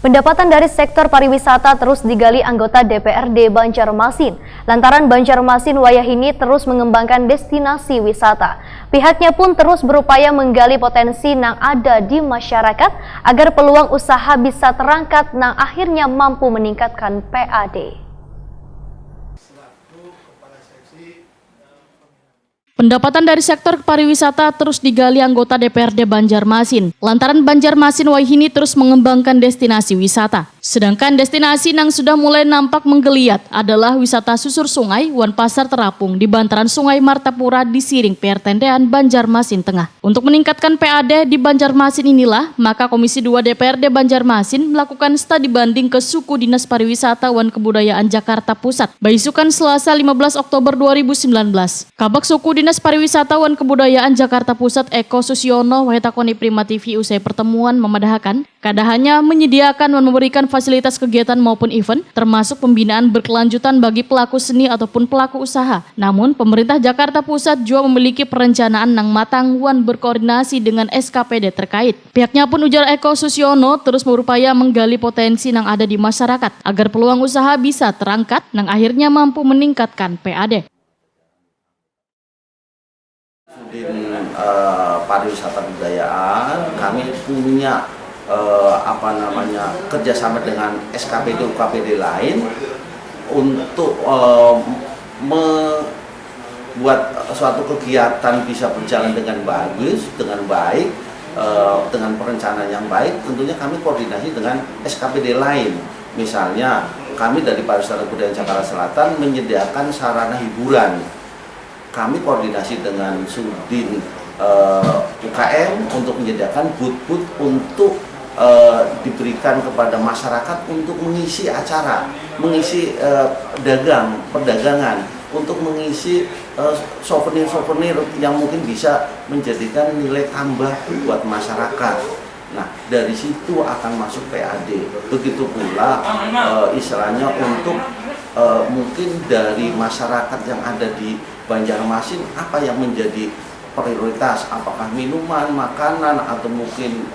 Pendapatan dari sektor pariwisata terus digali anggota DPRD Banjarmasin. Lantaran Banjarmasin wayahini terus mengembangkan destinasi wisata. Pihaknya pun terus berupaya menggali potensi yang ada di masyarakat agar peluang usaha bisa terangkat yang akhirnya mampu meningkatkan PAD. Pendapatan dari sektor pariwisata terus digali anggota DPRD Banjarmasin. Lantaran Banjarmasin wayahini terus mengembangkan destinasi wisata. Sedangkan destinasi yang sudah mulai nampak menggeliat adalah wisata susur sungai Wan Pasar Terapung di bantaran Sungai Martapura di Siring Pertendean Banjarmasin Tengah. Untuk meningkatkan PAD di Banjarmasin inilah, maka Komisi 2 DPRD Banjarmasin melakukan studi banding ke Suku Dinas Pariwisata wan Kebudayaan Jakarta Pusat, Baisukan Selasa 15 Oktober 2019. Kabak Suku Dinas Pariwisata wan Kebudayaan Jakarta Pusat Eko Susyono Wahetakoni Prima TV usai pertemuan memadahakan kadahannya menyediakan dan memberikan fasilitas kegiatan maupun event termasuk pembinaan berkelanjutan bagi pelaku seni ataupun pelaku usaha. Namun pemerintah Jakarta Pusat juga memiliki perencanaan yang matang wan berkoordinasi dengan SKPD terkait. Pihaknya pun ujar Eko Susyono terus berupaya menggali potensi yang ada di masyarakat agar peluang usaha bisa terangkat yang akhirnya mampu meningkatkan PAD. Pariwisata budayaan kami punya kerjasama dengan SKPD UKPD lain untuk membuat suatu kegiatan bisa berjalan dengan bagus, dengan baik, dengan perencanaan yang baik. Tentunya kami koordinasi dengan SKPD lain. Misalnya kami dari Pariwisata Budaya Jakarta Selatan menyediakan sarana hiburan. Kami koordinasi dengan Sudin UKM untuk menyediakan booth-booth untuk diberikan kepada masyarakat untuk mengisi acara, mengisi perdagangan, untuk mengisi souvenir-souvenir yang mungkin bisa menjadikan nilai tambah buat masyarakat. Nah, dari situ akan masuk PAD. Begitu pula istilahnya untuk mungkin dari masyarakat yang ada di Banjarmasin apa yang menjadi prioritas, apakah minuman, makanan, atau mungkin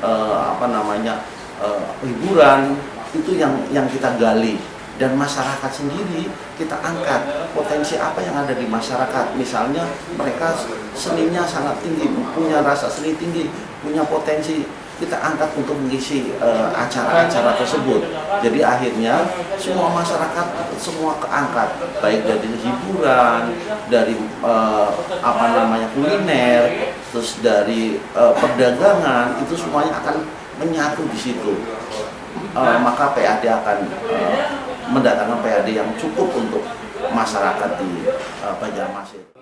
hiburan, itu yang kita gali. Dan masyarakat sendiri kita angkat potensi apa yang ada di masyarakat. Misalnya mereka seninya sangat tinggi, punya rasa seni tinggi, punya potensi, kita angkat untuk mengisi acara-acara tersebut. Jadi akhirnya semua masyarakat semua keangkat, baik dari hiburan, dari kuliner, terus dari perdagangan, itu semuanya akan menyatu di situ. Maka PAD akan mendatangkan PAD yang cukup untuk masyarakat di Banjarmasin.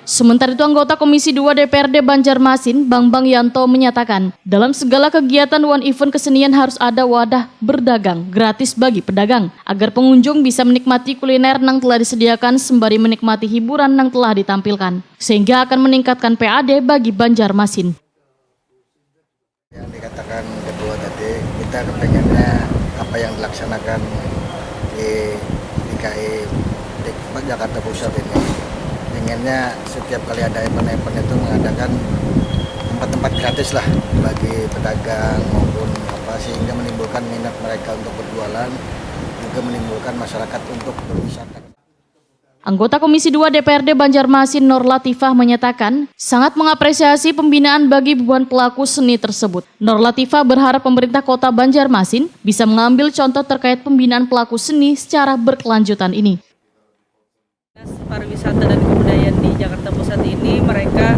Sementara itu anggota Komisi 2 DPRD Banjarmasin, Bambang Yanto menyatakan, dalam segala kegiatan one event kesenian harus ada wadah berdagang gratis bagi pedagang, agar pengunjung bisa menikmati kuliner yang telah disediakan sembari menikmati hiburan yang telah ditampilkan, sehingga akan meningkatkan PAD bagi Banjarmasin. Yang dikatakan Ketua tadi, kita kepengennya apa yang dilaksanakan di DKI Jakarta Pusat ini. Pengennya setiap kali ada event-event itu mengadakan tempat-tempat gratis lah bagi pedagang maupun sehingga menimbulkan minat mereka untuk berjualan, juga menimbulkan masyarakat untuk berwisata. Anggota Komisi 2 DPRD Banjarmasin Nur Latifah menyatakan sangat mengapresiasi pembinaan bagi ribuan pelaku seni tersebut. Nur Latifah berharap pemerintah kota Banjarmasin bisa mengambil contoh terkait pembinaan pelaku seni secara berkelanjutan ini. Pariwisata dan kebudayaan di Jakarta Pusat ini mereka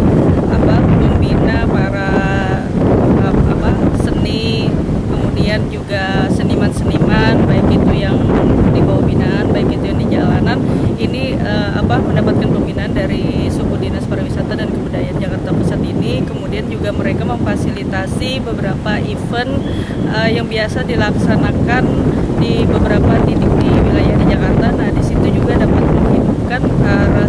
membina para seni, kemudian juga seniman-seniman, baik itu yang di bawah binaan, baik itu yang di jalanan. Ini mendapatkan pembinaan dari Suku Dinas Pariwisata dan Kebudayaan Jakarta Pusat ini. Kemudian juga mereka memfasilitasi beberapa event yang biasa dilaksanakan di beberapa titik di wilayah di Jakarta. Nah, di situ juga dapat menghidupkan para